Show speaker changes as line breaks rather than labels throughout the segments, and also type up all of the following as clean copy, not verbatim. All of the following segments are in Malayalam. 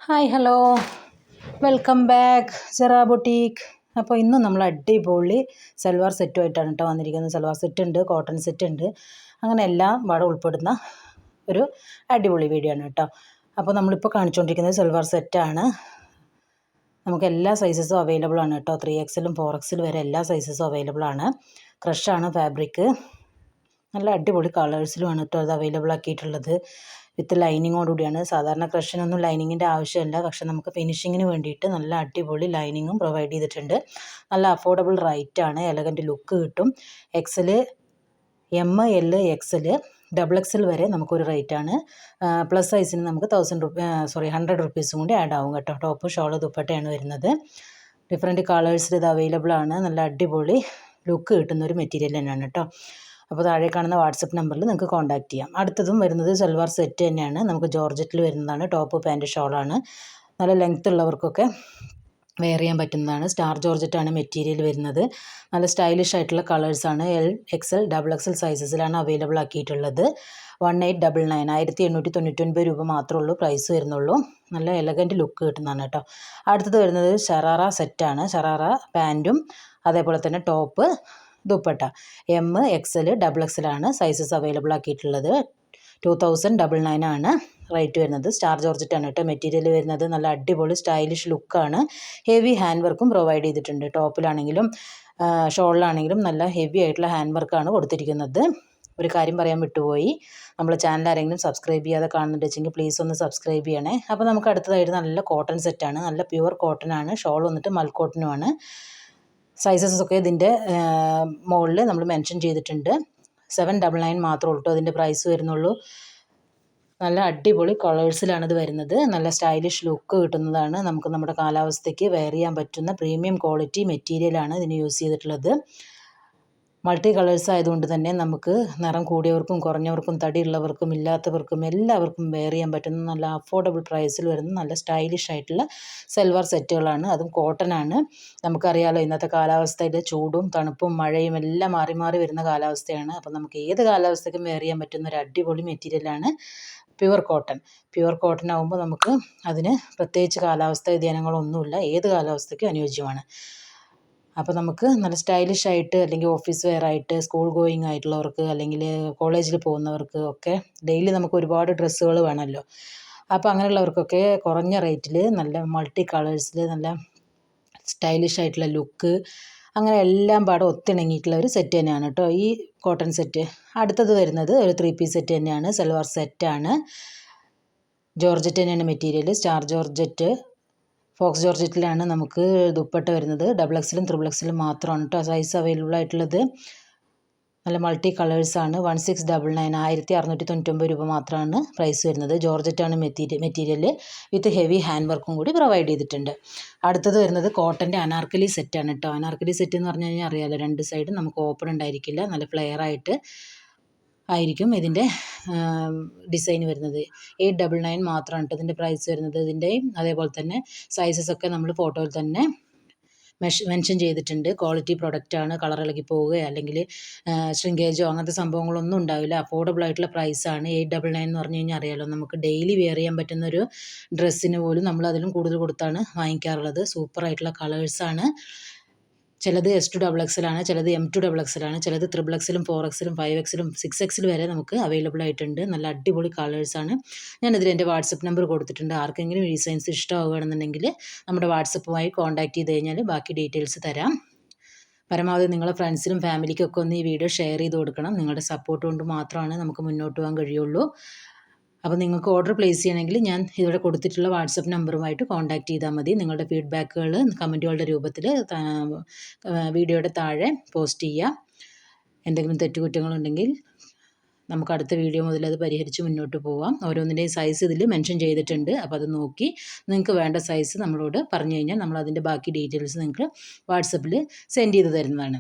Hi hello welcome back സെറാ boutique. അപ്പോൾ ഇന്നും നമ്മൾ അടിപൊളി സൽവാർ സെറ്റുമായിട്ടാണ് കേട്ടോ വന്നിരിക്കുന്നത്. സൽവാർ സെറ്റ് ഉണ്ട്, കോട്ടൺ സെറ്റ് ഉണ്ട്, അങ്ങനെ എല്ലാം പാടെ ഉൾപ്പെടുന്ന ഒരു അടിപൊളി വീഡിയോ ആണ് കേട്ടോ. അപ്പോൾ നമ്മളിപ്പോൾ കാണിച്ചുകൊണ്ടിരിക്കുന്നത് സൽവാർ സെറ്റാണ്. നമുക്ക് എല്ലാ സൈസസും അവൈലബിൾ ആണ് കേട്ടോ. 3XL 4XL വരെ എല്ലാ സൈസസും അവൈലബിൾ ആണ്. ക്രഷാണ് ഫാബ്രിക്ക്. നല്ല അടിപൊളി കളേഴ്സിലുമാണ് കേട്ടോ അത് അവൈലബിൾ ആക്കിയിട്ടുള്ളത്. വിത്ത് ലൈനിങ്ങോടുകൂടിയാണ്. സാധാരണ ക്രഷിനൊന്നും ലൈനിങ്ങിൻ്റെ ആവശ്യമില്ല, പക്ഷെ നമുക്ക് ഫിനിഷിങ്ങിന് വേണ്ടിയിട്ട് നല്ല അടിപൊളി ലൈനിങ്ങും പ്രൊവൈഡ് ചെയ്തിട്ടുണ്ട്. നല്ല അഫോർഡബിൾ റേറ്റാണ്, എലഗൻറ്റ് ലുക്ക് കിട്ടും. XL, M, L, XL, XXL വരെ നമുക്കൊരു റേറ്റാണ്. പ്ലസ് സൈസിന് നമുക്ക് 100 റുപ്പീസും കൂടി ആഡ് ആവും കേട്ടോ. ടോപ്പ് ഷോള് ദുപ്പട്ടയാണ് വരുന്നത്. ഡിഫറെൻറ്റ് കളേഴ്സിൽ ഇത് അവൈലബിൾ ആണ്. നല്ല അടിപൊളി ലുക്ക് കിട്ടുന്ന ഒരു മെറ്റീരിയൽ തന്നെയാണ് കേട്ടോ. അപ്പോൾ താഴെ കാണുന്ന വാട്സപ്പ് നമ്പറിൽ നിങ്ങൾക്ക് കോൺടാക്റ്റ് ചെയ്യാം. അടുത്തതും വരുന്നത് സൽവാർ സെറ്റ് തന്നെയാണ്. നമുക്ക് ജോർജറ്റിൽ വരുന്നതാണ്. ടോപ്പ് പാൻറ്റ് ഷോളാണ്. നല്ല ലെങ്ത് ഉള്ളവർക്കൊക്കെ വെയർ ചെയ്യാൻ പറ്റുന്നതാണ്. സ്റ്റാർ ജോർജറ്റാണ് മെറ്റീരിയൽ വരുന്നത്. നല്ല സ്റ്റൈലിഷ് ആയിട്ടുള്ള കളേഴ്സാണ്. L, XL, XXL സൈസസിലാണ് അവൈലബിൾ ആക്കിയിട്ടുള്ളത്. 1899 1899 രൂപ മാത്രമേ ഉള്ളൂ പ്രൈസ് വരുന്നുള്ളൂ. നല്ല എലഗൻറ്റ് ലുക്ക് കിട്ടുന്നതാണ് കേട്ടോ. അടുത്തത് വരുന്നത് ഷറാറ സെറ്റാണ്. ഷറാറ പാൻറ്റും അതേപോലെ തന്നെ top dupatta. M, XL, XXL ആണ് സൈസസ് അവൈലബിൾ ആക്കിയിട്ടുള്ളത്. 2099 ആണ് റേറ്റ് വരുന്നത്. സ്റ്റാർ ജോർജറ്റാണ് കേട്ടോ മെറ്റീരിയൽ വരുന്നത്. നല്ല അടിപൊളി സ്റ്റൈലിഷ് ലുക്കാണ്. ഹെവി ഹാൻഡ് വർക്കും പ്രൊവൈഡ് ചെയ്തിട്ടുണ്ട്. ടോപ്പിലാണെങ്കിലും ഷോളിലാണെങ്കിലും നല്ല ഹെവി ആയിട്ടുള്ള ഹാൻഡ് വർക്കാണ് കൊടുത്തിരിക്കുന്നത്. ഒരു കാര്യം പറയാൻ വിട്ടുപോയി, നമ്മുടെ ചാനൽ ആരെങ്കിലും സബ്സ്ക്രൈബ് ചെയ്യാതെ കാണുന്നുണ്ടെങ്കിൽ പ്ലീസ് ഒന്ന് സബ്സ്ക്രൈബ് ചെയ്യണേ. അപ്പോൾ നമുക്ക് അടുത്തതായിട്ട് നല്ല കോട്ടൺ സെറ്റാണ്. നല്ല പ്യുവർ കോട്ടൺ ആണ്. ഷോൾ വന്നിട്ട് മൽക്കോട്ടനുമാണ്. സൈസസ് ഒക്കെ ഇതിൻ്റെ മുകളിൽ നമ്മൾ മെൻഷൻ ചെയ്തിട്ടുണ്ട്. 799 മാത്രമേ ഉള്ളൂ അതിൻ്റെ പ്രൈസ് വരുന്നുള്ളൂ. നല്ല അടിപൊളി കളേഴ്സിലാണ് ഇത് വരുന്നത്. നല്ല സ്റ്റൈലിഷ് ലുക്ക് കിട്ടുന്നതാണ്. നമുക്ക് നമ്മുടെ കാലാവസ്ഥയ്ക്ക് വെയർ ചെയ്യാൻ പറ്റുന്ന പ്രീമിയം ക്വാളിറ്റി മെറ്റീരിയലാണ് ഇതിന് യൂസ് ചെയ്തിട്ടുള്ളത്. മൾട്ടി കളേഴ്സ് ആയതുകൊണ്ട് തന്നെ നമുക്ക് നിറം കൂടിയവർക്കും കുറഞ്ഞവർക്കും തടിയുള്ളവർക്കും ഇല്ലാത്തവർക്കും എല്ലാവർക്കും വെയർ ചെയ്യാൻ പറ്റുന്ന നല്ല അഫോർഡബിൾ പ്രൈസിൽ വരുന്ന നല്ല സ്റ്റൈലിഷ് ആയിട്ടുള്ള സൽവാർ സെറ്റുകളാണ്. അതും കോട്ടനാണ്. നമുക്കറിയാലോ ഇന്നത്തെ കാലാവസ്ഥയിൽ ചൂടും തണുപ്പും മഴയും എല്ലാം മാറി മാറി വരുന്ന കാലാവസ്ഥയാണ്. അപ്പം നമുക്ക് ഏത് കാലാവസ്ഥയ്ക്കും വെയർ ചെയ്യാൻ പറ്റുന്ന ഒരു അടിപൊളി മെറ്റീരിയലാണ് പ്യുവർ കോട്ടൺ. പ്യുവർ കോട്ടൺ ആകുമ്പോൾ നമുക്ക് അതിന് പ്രത്യേകിച്ച് കാലാവസ്ഥ വ്യതിയാനങ്ങളൊന്നുമില്ല, ഏത് കാലാവസ്ഥയ്ക്കും അനുയോജ്യമാണ്. അപ്പോൾ നമുക്ക് നല്ല സ്റ്റൈലിഷ് ആയിട്ട് അല്ലെങ്കിൽ ഓഫീസ് വെയർ ആയിട്ട് സ്കൂൾ ഗോയിങ് ആയിട്ടുള്ളവർക്ക് അല്ലെങ്കിൽ കോളേജിൽ പോകുന്നവർക്ക് ഒക്കെ ഡെയിലി നമുക്ക് ഒരുപാട് ഡ്രസ്സുകൾ വേണമല്ലോ. അപ്പോൾ അങ്ങനെയുള്ളവർക്കൊക്കെ കുറഞ്ഞ റേറ്റിൽ നല്ല മൾട്ടി കളേഴ്സിൽ നല്ല സ്റ്റൈലിഷ് ആയിട്ടുള്ള ലുക്ക് അങ്ങനെ എല്ലാം പാടെ ഒത്തിണങ്ങിയിട്ടുള്ള ഒരു സെറ്റ് തന്നെയാണ് കേട്ടോ ഈ കോട്ടൺ സെറ്റ്. അടുത്തത് വരുന്നത് ഒരു 3 പീസ് സെറ്റ് തന്നെയാണ്. സൽവാർ സെറ്റാണ്. ജോർജറ്റ് തന്നെയാണ് മെറ്റീരിയൽ. സ്റ്റാർ ജോർജറ്റ്, ഫോക്സ് ജോർജറ്റിലാണ് നമുക്ക് ദുപ്പട്ട വരുന്നത്. XXL, XXL മാത്രമാണ് കേട്ടോ സൈസ് അവൈലബിൾ ആയിട്ടുള്ളത്. നല്ല മൾട്ടി കളേഴ്സാണ്. 1699 1699 രൂപ മാത്രമാണ് പ്രൈസ് വരുന്നത്. ജോർജറ്റാണ് മെറ്റീരിയൽ വിത്ത് ഹെവി ഹാൻഡ് വർക്കും കൂടി പ്രൊവൈഡ് ചെയ്തിട്ടുണ്ട്. അടുത്തത് വരുന്നത് കോട്ടൻ്റെ അനാർക്കലി സെറ്റാണ് കേട്ടോ. അനാർക്കലി സെറ്റ് എന്ന് പറഞ്ഞു കഴിഞ്ഞാൽ അറിയാമല്ലോ, രണ്ട് സൈഡും നമുക്ക് ഓപ്പൺ ഉണ്ടായിരിക്കില്ല, നല്ല ഫ്ലെയർ ആയിട്ട് ആയിരിക്കും ഇതിൻ്റെ ഡിസൈൻ വരുന്നത്. 899 മാത്രമാണ് കേട്ടോ ഇതിൻ്റെ പ്രൈസ് വരുന്നത്. ഇതിൻ്റെയും അതേപോലെ തന്നെ സൈസസ് ഒക്കെ നമ്മൾ ഫോട്ടോയിൽ തന്നെ മെൻഷൻ ചെയ്തിട്ടുണ്ട്. ക്വാളിറ്റി പ്രൊഡക്റ്റാണ്. കളർ ഇളകി പോവുകയോ അല്ലെങ്കിൽ ശ്രിങ്കേജോ അങ്ങനത്തെ സംഭവങ്ങളൊന്നും ഉണ്ടാവില്ല. അഫോർഡബിൾ ആയിട്ടുള്ള പ്രൈസാണ്. 899 എന്ന് പറഞ്ഞു കഴിഞ്ഞാൽ അറിയാമല്ലോ, നമുക്ക് ഡെയിലി വെയർ ചെയ്യാൻ പറ്റുന്നൊരു ഡ്രസ്സിന് പോലും നമ്മൾ അതിലും കൂടുതൽ കൊടുത്താണ് വാങ്ങിക്കാറുള്ളത്. സൂപ്പറായിട്ടുള്ള കളേഴ്സാണ്. ചിലത് S2 ആണ്, ചിലത് M2 ആണ്, ചിലത് 3XL, 4XL, 5XL, 6XL വരെ നമുക്ക് അവൈലബിൾ ആയിട്ടുണ്ട്. നല്ല അടിപൊളി കളേഴ്സാണ്. ഞാനിതിൽ എൻ്റെ വാട്സപ്പ് നമ്പർ കൊടുത്തിട്ടുണ്ട്. ആർക്കെങ്കിലും ഈ ഡിസൈൻസ് ഇഷ്ടമാവുകയാണെന്നുണ്ടെങ്കിൽ നമ്മുടെ വാട്സപ്പുമായി കോൺടാക്റ്റ് ചെയ്ത് കഴിഞ്ഞാൽ ബാക്കി ഡീറ്റെയിൽസ് തരാം. പരമാവധി നിങ്ങളെ ഫ്രണ്ട്സിനും ഫാമിലിക്കൊക്കെ ഒന്ന് ഈ വീഡിയോ ഷെയർ ചെയ്ത് കൊടുക്കണം. നിങ്ങളുടെ സപ്പോർട്ട് കൊണ്ട് മാത്രമാണ് നമുക്ക് മുന്നോട്ട് പോകാൻ കഴിയുള്ളൂ. അപ്പോൾ നിങ്ങൾക്ക് ഓർഡർ പ്ലേസ് ചെയ്യണമെങ്കിൽ ഞാൻ ഇവിടെ കൊടുത്തിട്ടുള്ള വാട്സപ്പ് നമ്പറുമായിട്ട് കോൺടാക്റ്റ് ചെയ്താൽ മതി. നിങ്ങളുടെ ഫീഡ്ബാക്കുകൾ കമൻറ്റുകളുടെ രൂപത്തിൽ വീഡിയോയുടെ താഴെ പോസ്റ്റ് ചെയ്യുക. എന്തെങ്കിലും തെറ്റുകുറ്റങ്ങളുണ്ടെങ്കിൽ നമുക്ക് അടുത്ത വീഡിയോ മുതൽ അത് പരിഹരിച്ച് മുന്നോട്ട് പോവാം. ഓരോന്നിൻ്റെയും സൈസ് ഇതിൽ മെൻഷൻ ചെയ്തിട്ടുണ്ട്. അപ്പോൾ അത് നോക്കി നിങ്ങൾക്ക് വേണ്ട സൈസ് നമ്മളോട് പറഞ്ഞു കഴിഞ്ഞാൽ നമ്മൾ അതിൻ്റെ ബാക്കി ഡീറ്റെയിൽസ് നിങ്ങൾക്ക് വാട്സപ്പിൽ സെൻഡ് ചെയ്ത് തരുന്നതാണ്.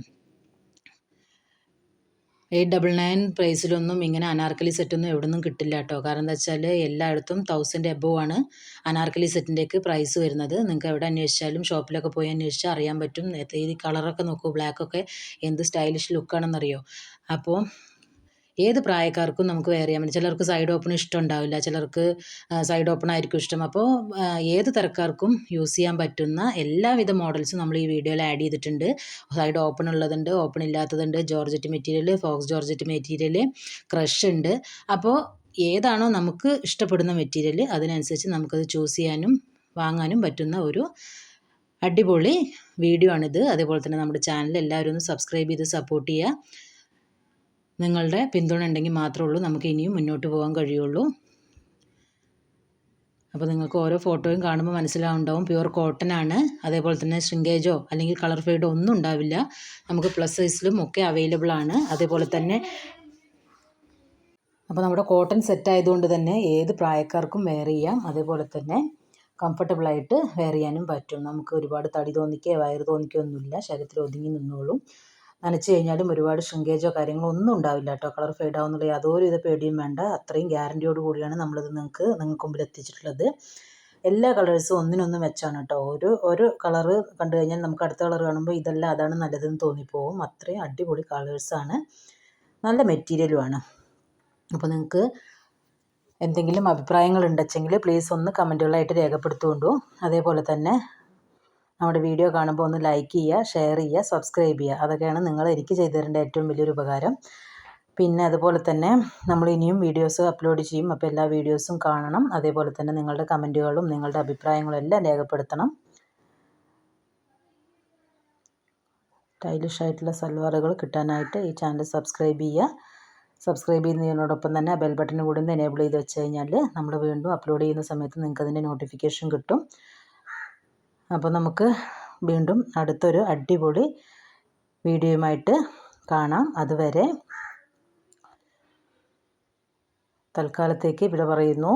899 പ്രൈസിലൊന്നും ഇങ്ങനെ അനാർക്കലി സെറ്റൊന്നും എവിടെ നിന്നും കിട്ടില്ല കേട്ടോ. കാരണം എന്താ വെച്ചാൽ എല്ലായിടത്തും 1000 എബോവ് ആണ് അനാർക്കലി സെറ്റിൻ്റെയൊക്കെ പ്രൈസ് വരുന്നത്. നിങ്ങൾക്ക് എവിടെ അന്വേഷിച്ചാലും ഷോപ്പിലൊക്കെ പോയി അന്വേഷിച്ചാൽ അറിയാൻ പറ്റും. ഈ കളറൊക്കെ നോക്കൂ, ബ്ലാക്കൊക്കെ എന്ത് സ്റ്റൈലിഷ് ലുക്കാണെന്നറിയോ. അപ്പോൾ ഏത് പ്രായക്കാർക്കും നമുക്ക് വെയർ ചെയ്യാൻ പറ്റും. ചിലർക്ക് സൈഡ് ഓപ്പൺ ഇഷ്ടം ഉണ്ടാവില്ല, ചിലർക്ക് സൈഡ് ഓപ്പൺ ആയിരിക്കും ഇഷ്ടം. അപ്പോൾ ഏത് തരക്കാർക്കും യൂസ് ചെയ്യാൻ പറ്റുന്ന എല്ലാവിധ മോഡൽസും നമ്മൾ ഈ വീഡിയോയിൽ ആഡ് ചെയ്തിട്ടുണ്ട്. സൈഡ് ഓപ്പൺ ഉള്ളതുണ്ട്, ഓപ്പൺ ഇല്ലാത്തതുണ്ട്, georgette material, faux georgette material, crush ഉണ്ട്. അപ്പോൾ ഏതാണോ നമുക്ക് ഇഷ്ടപ്പെടുന്ന മെറ്റീരിയൽ അതിനനുസരിച്ച് നമുക്കത് ചൂസ് ചെയ്യാനും വാങ്ങാനും പറ്റുന്ന ഒരു അടിപൊളി വീഡിയോ ആണിത്. അതേപോലെ തന്നെ നമ്മുടെ ചാനൽ എല്ലാവരും ഒന്ന് സബ്സ്ക്രൈബ് ചെയ്ത് സപ്പോർട്ട് ചെയ്യുക. നിങ്ങളുടെ പിന്തുണ ഉണ്ടെങ്കിൽ മാത്രമേ ഉള്ളൂ നമുക്ക് ഇനിയും മുന്നോട്ട് പോകാൻ കഴിയുള്ളൂ. അപ്പോൾ നിങ്ങൾക്ക് ഓരോ ഫോട്ടോയും കാണുമ്പോൾ മനസ്സിലാവുണ്ടാവും പ്യുവർ കോട്ടൺ ആണ്. അതേപോലെ തന്നെ ശ്രിങ്കേജോ അല്ലെങ്കിൽ കളർ ഫെയ്ഡോ ഒന്നും ഉണ്ടാവില്ല. നമുക്ക് പ്ലസ് സൈസിലും ഒക്കെ അവൈലബിൾ ആണ്. അതേപോലെ തന്നെ അപ്പോൾ നമ്മുടെ കോട്ടൺ സെറ്റ് ആയതുകൊണ്ട് തന്നെ ഏത് പ്രായക്കാർക്കും വെയർ ചെയ്യാം. അതേപോലെ തന്നെ കംഫർട്ടബിളായിട്ട് വെയർ ചെയ്യാനും പറ്റും. നമുക്ക് ഒരുപാട് തടി തോന്നിക്കുകയോ വയറ് തോന്നിക്കുകയോ ഒന്നുമില്ല, ശരീരത്തിൽ ഒതുങ്ങി നിന്നോളും. നനച്ച് കഴിഞ്ഞാലും ഒരുപാട് ശൃംഗേജോ കാര്യങ്ങളോ ഒന്നും ഉണ്ടാവില്ല കേട്ടോ. കളർ ഫെയ്ഡ് ആവുന്നുള്ള യാതൊരു വിധ പേടിയും വേണ്ട. അത്രയും ഗ്യാരൻറ്റിയോട് കൂടിയാണ് നമ്മളിത് നിങ്ങൾക്ക് മുമ്പിൽ എത്തിച്ചിട്ടുള്ളത്. എല്ലാ കളേഴ്സും ഒന്നിനൊന്ന് മെച്ചാണ് കേട്ടോ. ഒരു കളറ് കണ്ടു കഴിഞ്ഞാൽ നമുക്ക് അടുത്ത കളർ കാണുമ്പോൾ ഇതല്ല അതാണ് നല്ലതെന്ന് തോന്നിപ്പോവും. അത്രയും അടിപൊളി കളേഴ്സാണ്, നല്ല മെറ്റീരിയലുമാണ്. അപ്പോൾ നിങ്ങൾക്ക് എന്തെങ്കിലും അഭിപ്രായങ്ങൾ ഉണ്ടെങ്കിൽ പ്ലീസ് ഒന്ന് കമൻറ്റുകളായിട്ട് രേഖപ്പെടുത്തുകൊണ്ടു. അതേപോലെ തന്നെ നമ്മുടെ വീഡിയോ കാണുമ്പോൾ ഒന്ന് ലൈക്ക് ചെയ്യുക, ഷെയർ ചെയ്യുക, സബ്സ്ക്രൈബ് ചെയ്യുക. അതൊക്കെയാണ് നിങ്ങൾ എനിക്ക് ചെയ്തു തരേണ്ട ഏറ്റവും വലിയൊരു ഉപകാരം. പിന്നെ അതുപോലെ തന്നെ നമ്മൾ ഇനിയും വീഡിയോസ് അപ്ലോഡ് ചെയ്യും. അപ്പോൾ എല്ലാ വീഡിയോസും കാണണം. അതേപോലെ തന്നെ നിങ്ങളുടെ കമൻറ്റുകളും നിങ്ങളുടെ അഭിപ്രായങ്ങളും എല്ലാം രേഖപ്പെടുത്തണം. സ്റ്റൈലിഷ് ആയിട്ടുള്ള സൽവാറുകൾ കിട്ടാനായിട്ട് ഈ ചാനൽ സബ്സ്ക്രൈബ് ചെയ്യുക. സബ്സ്ക്രൈബ് ചെയ്യുന്നതിനോടൊപ്പം തന്നെ ബെൽ ബട്ടൺ കൂടി ഒന്ന് എനേബിൾ ചെയ്ത് വെച്ച് കഴിഞ്ഞാൽ നമ്മൾ വീണ്ടും അപ്ലോഡ് ചെയ്യുന്ന സമയത്ത് നിങ്ങൾക്ക് അതിൻ്റെ നോട്ടിഫിക്കേഷൻ കിട്ടും. അപ്പോൾ നമുക്ക് വീണ്ടും അടുത്തൊരു അടിപൊളി വീഡിയോയുമായിട്ട് കാണാം. അതുവരെ തൽക്കാലത്തേക്ക് വിട പറയുന്നു.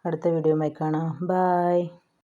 അടുത്ത വീഡിയോയുമായി കാണാം. ബൈ.